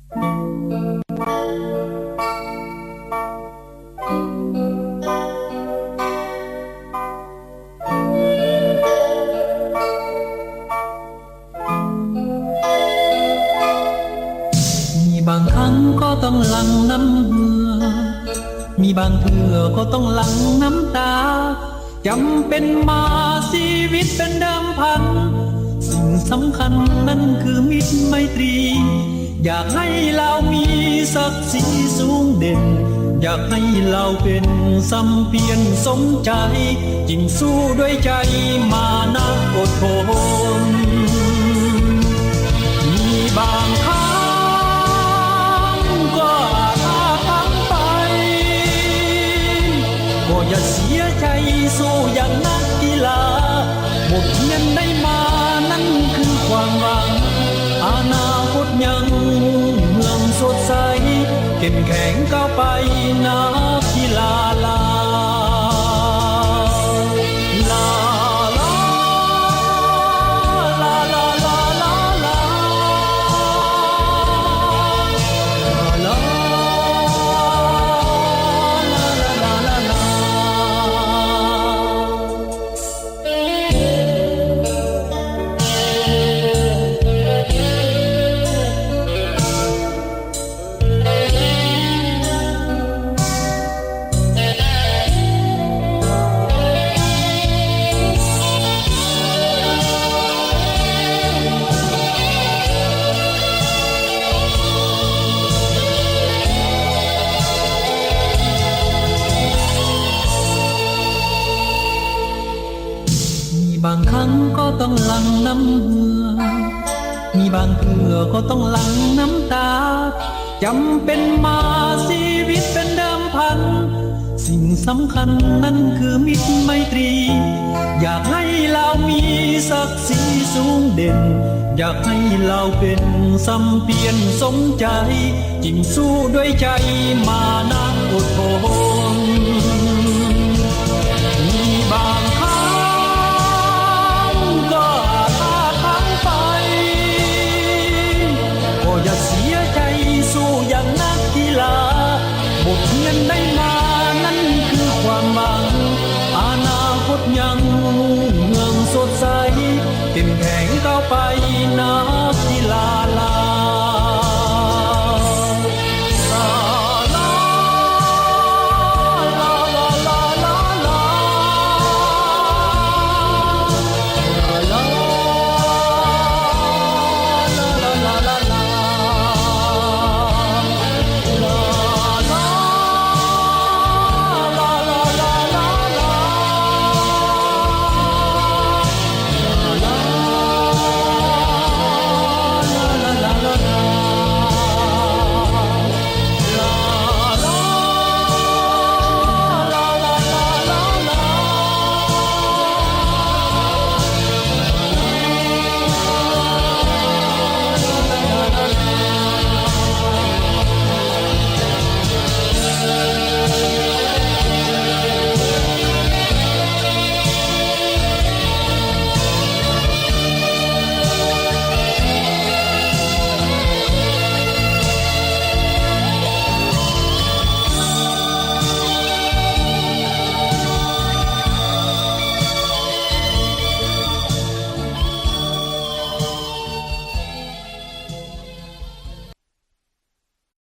มีบางครั้งก็ต้องหลั่งน้ำเหงื่อมีบางเทื่อก็ต้องหลั่งน้ำตาจำเป็นมาชีวิตเป็นเดิมพันสิ่งสำคัญนั้นคือมิตรไมตรีอยากให้เรามีศักดิ์ศรีสูงเด่นอยากให้เราเป็นสัมเพียรสมใจยิ่งสู้ด้วยใจมานะอดทนมีบางครั้งก็อาจพังไปก็อย่าเสียใจสู้อย่างนักกีฬาบทเรียนได้มานั้นคือความหวังอนาคตยังเมืองสดใสเข้มแข็งก้าวไปนักกีฬาลาลาลาลาลาลาลาลาลาลาบางครั้งก็ต้องหลั่งน้ำเหงื่อมีบางเทื่อก็ต้องหลั่งน้ำตาจำเป็นมาชีวิตเป็นเดิมพันสิ่งสำคัญนั้นคือมิตรไมตรีอยากให้เรามีศักดิ์ศรีสูงเด่นอยากให้เราเป็นสัมเพียรสมใจยิ่งสู้ด้วยใจมานะอดทนมีบางครั้งก็อาจพังไปก็อย่าเสียใจสู้อย่างนักกีฬาบทเรียนได้มานั้นคือความหวังอนาคตยังเมืองสดใสเข้มแข็งก้าวไป